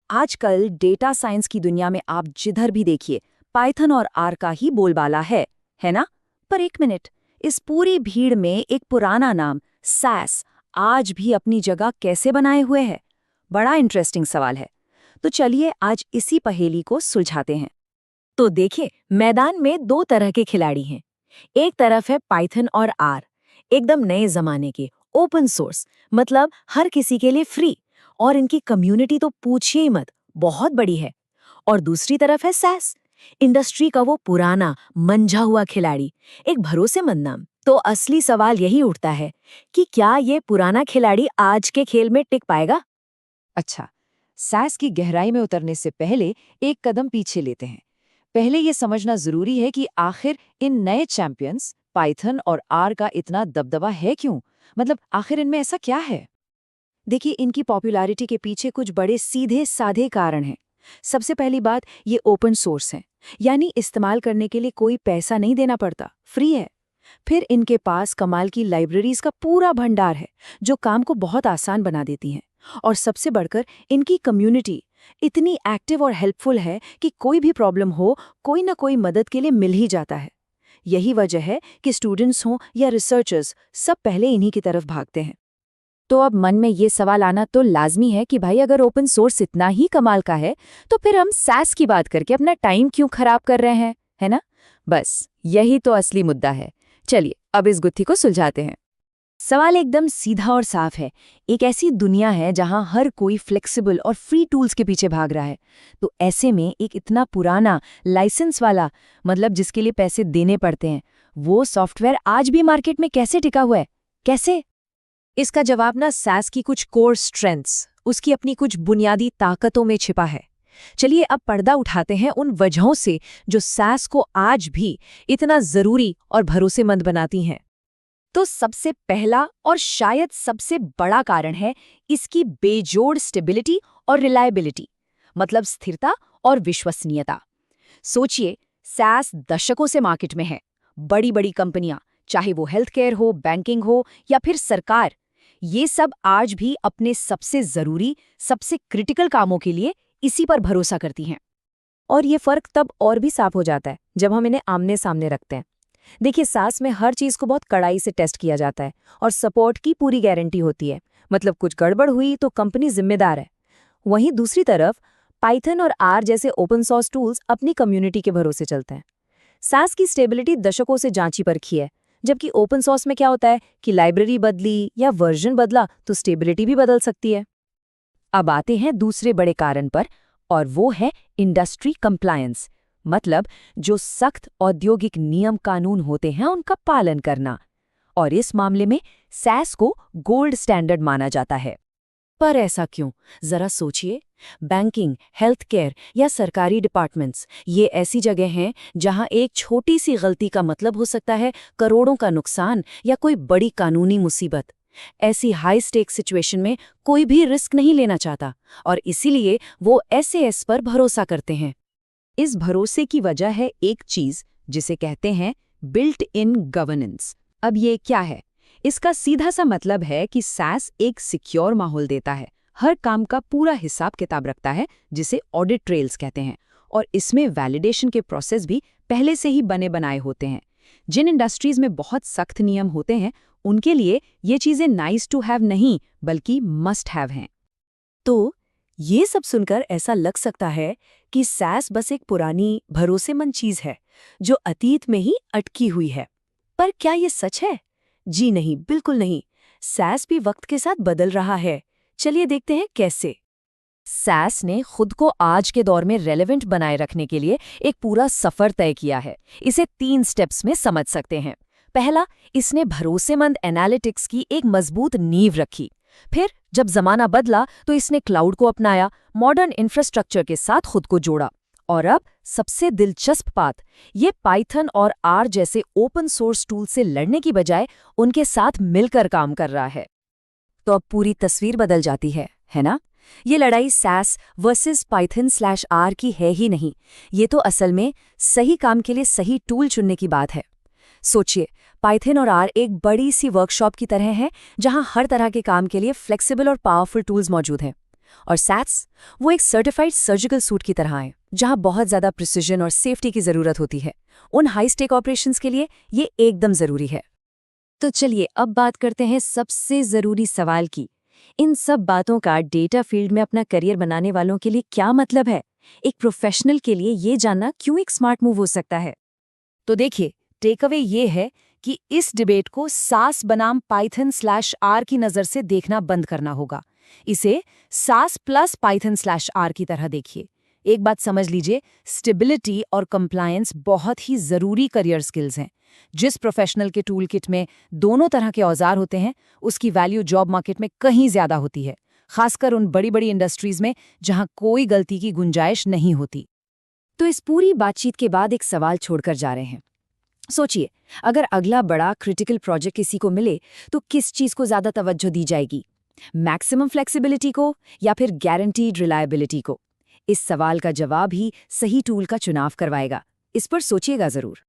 आजकल data science की दुनिया में आप जिधर भी देखिए पाइथन और आर का ही बोलबाला है ना? पर एक मिनट, इस पूरी भीड़ में एक पुराना नाम सैस आज भी अपनी जगह कैसे बनाए हुए है? बड़ा इंटरेस्टिंग सवाल है। तो चलिए आज इसी पहेली को सुलझाते हैं। तो देखिए, मैदान में दो तरह के खिलाड़ी हैं। एक तरफ है पाइथन और आर, एकदम नए जमाने के, ओपन सोर्स, मतलब हर किसी के लिए फ्री। और इनकी कम्युनिटी तो पूछिए ही मत, बहुत बड़ी है। और दूसरी तरफ है सैस, इंडस्ट्री का वो पुराना मंझा हुआ खिलाड़ी, एक भरोसेमंद नाम। तो असली सवाल यही उठता है कि क्या ये पुराना खिलाड़ी आज के खेल में टिक पाएगा? अच्छा, सैस की गहराई में उतरने से पहले एक कदम पीछे लेते हैं। पहले ये समझना जरूरी है कि आखिर इन नए चैंपियंस पाइथन और आर का इतना दबदबा है क्यों? मतलब आखिर इनमें ऐसा क्या है? देखिए, इनकी पॉपुलैरिटी के पीछे कुछ बड़े सीधे साधे कारण हैं। सबसे पहली बात, ये ओपन सोर्स हैं, यानी इस्तेमाल करने के लिए कोई पैसा नहीं देना पड़ता, फ्री है। फिर इनके पास कमाल की लाइब्रेरीज का पूरा भंडार है, जो काम को बहुत आसान बना देती हैं। और सबसे बढ़कर इनकी कम्युनिटी इतनी एक्टिव और हेल्पफुल है कि कोई भी प्रॉब्लम हो, कोई ना कोई मदद के लिए मिल ही जाता है। यही वजह है कि स्टूडेंट्स हों या रिसर्चर्स, सब पहले इन्हीं की तरफ भागते हैं। तो अब मन में ये सवाल आना तो लाजमी है कि भाई अगर ओपन सोर्स इतना ही कमाल का है, तो फिर हम सैस की बात करके अपना टाइम क्यों खराब कर रहे हैं, है ना? बस यही तो असली मुद्दा है। चलिए अब इस गुत्थी को सुलझाते हैं। सवाल एकदम सीधा और साफ है। एक ऐसी दुनिया है जहां हर कोई फ्लेक्सिबल और फ्री टूल्स के पीछे भाग रहा है। तो ऐसे में एक इतना पुराना लाइसेंस वाला, मतलब जिसके लिए पैसे देने पड़ते हैं, वो सॉफ्टवेयर आज भी मार्केट में कैसे टिका हुआ है? कैसे? इसका जवाब ना सैस की कुछ कोर स्ट्रेंथ्स, उसकी अपनी कुछ बुनियादी ताकतों में छिपा है। चलिए अब पर्दा उठाते हैं उन वजहों से जो सैस को आज भी इतना जरूरी और भरोसेमंद बनाती हैं। तो सबसे पहला और शायद सबसे बड़ा कारण है इसकी बेजोड़ स्टेबिलिटी और रिलायबिलिटी, मतलब स्थिरता और विश्वसनीयता। सोचिए, सैस दशकों से मार्केट में है। बड़ी बड़ी कंपनियां, चाहे वो हेल्थ केयर हो, बैंकिंग हो या फिर सरकार, ये सब आज भी अपने सबसे जरूरी, सबसे क्रिटिकल कामों के लिए इसी पर भरोसा करती हैं। और ये फर्क तब और भी साफ हो जाता है जब हम इन्हें आमने सामने रखते हैं। देखिए, सास में हर चीज को बहुत कड़ाई से टेस्ट किया जाता है और सपोर्ट की पूरी गारंटी होती है। मतलब कुछ गड़बड़ हुई तो कंपनी जिम्मेदार है। वहीं दूसरी तरफ पाइथन और आर जैसे ओपन सोर्स टूल्स अपनी कम्युनिटी के भरोसे चलते हैं। सास की स्टेबिलिटी दशकों से जांची परखी है, जबकि ओपन सोर्स में क्या होता है कि लाइब्रेरी बदली या वर्जन बदला तो स्टेबिलिटी भी बदल सकती है। अब आते हैं दूसरे बड़े कारण पर, और वो है इंडस्ट्री कंप्लायंस, मतलब जो सख्त औद्योगिक नियम कानून होते हैं उनका पालन करना। और इस मामले में सैस को गोल्ड स्टैंडर्ड माना जाता है। पर ऐसा क्यों? जरा सोचिए, बैंकिंग, हेल्थ केयर या सरकारी डिपार्टमेंट्स, ये ऐसी जगह हैं जहां एक छोटी सी गलती का मतलब हो सकता है करोड़ों का नुकसान या कोई बड़ी कानूनी मुसीबत। ऐसी हाई स्टेक सिचुएशन में कोई भी रिस्क नहीं लेना चाहता, और इसीलिए वो एसएएस पर भरोसा करते हैं। इस भरोसे की वजह है एक चीज जिसे कहते हैं बिल्ट इन गवर्नेंस। अब ये क्या है? इसका सीधा सा मतलब है कि सैस एक सिक्योर माहौल देता है, हर काम का पूरा हिसाब किताब रखता है, जिसे ऑडिट ट्रेल्स कहते हैं। और इसमें वैलिडेशन के प्रोसेस भी पहले से ही बने बनाए होते हैं। जिन इंडस्ट्रीज में बहुत सख्त नियम होते हैं, उनके लिए ये चीजें नाइस टू हैव नहीं बल्कि मस्ट हैव हैं। तो ये सब सुनकर ऐसा लग सकता है कि सैस बस एक पुरानी भरोसेमंद चीज है जो अतीत में ही अटकी हुई है। पर क्या ये सच है? जी नहीं, बिल्कुल नहीं। सैस भी वक्त के साथ बदल रहा है। चलिए देखते हैं कैसे। सैस ने खुद को आज के दौर में रेलेवेंट बनाए रखने के लिए एक पूरा सफर तय किया है। इसे 3 स्टेप्स में समझ सकते हैं। पहला, इसने भरोसेमंद एनालिटिक्स की एक मजबूत नींव रखी। फिर जब जमाना बदला तो इसने क्लाउड को अपनाया, मॉडर्न इंफ्रास्ट्रक्चर के साथ खुद को जोड़ा। और अब सबसे दिलचस्प बात, ये पाइथन और आर जैसे ओपन सोर्स टूल से लड़ने की बजाय उनके साथ मिलकर काम कर रहा है। तो अब पूरी तस्वीर बदल जाती है ना? ये लड़ाई सैस वर्सेस पाइथन/आर की है ही नहीं, ये तो असल में सही काम के लिए सही टूल चुनने की बात है। सोचिए, पाइथन और आर एक बड़ी सी वर्कशॉप की तरह है जहां हर तरह के काम के लिए फ्लेक्सिबल और पावरफुल टूल्स मौजूद हैं। और सैट्स वो एक सर्टिफाइड सर्जिकल सूट की तरह है, जहां बहुत ज्यादा प्रिसिजन और सेफ्टी की जरूरत होती है। उन हाई स्टेक ऑपरेशंस के लिए ये एकदम जरूरी है। तो चलिए अब बात करते हैं सबसे ज़रूरी सवाल की। इन सब बातों का डेटा फील्ड में अपना करियर बनाने वालों के लिए क्या मतलब है? एक प्रोफेशनल के लिए ये जानना क्यों एक स्मार्ट मूव हो सकता है? तो देखिए, टेक अवे ये है कि इस डिबेट को सास बनाम पाइथन/आर की नज़र से देखना बंद करना होगा। इसे सास प्लस पाइथन/आर की तरह देखिए। एक बात समझ लीजिए, स्टेबिलिटी और कंप्लायंस बहुत ही ज़रूरी करियर स्किल्स हैं। जिस प्रोफेशनल के टूल किट में दोनों तरह के औजार होते हैं, उसकी वैल्यू जॉब मार्केट में कहीं ज़्यादा होती है, खासकर उन बड़ी बड़ी इंडस्ट्रीज में जहां कोई गलती की गुंजाइश नहीं होती। तो इस पूरी बातचीत के बाद एक सवाल छोड़कर जा रहे हैं। सोचिए, अगर अगला बड़ा क्रिटिकल प्रोजेक्ट किसी को मिले तो किस चीज़ को ज़्यादा तवज्जो दी जाएगी? मैक्सिमम फ्लेक्सिबिलिटी को या फिर गारंटीड रिलायबिलिटी को? इस सवाल का जवाब ही सही टूल का चुनाव करवाएगा। इस पर सोचिएगा ज़रूर।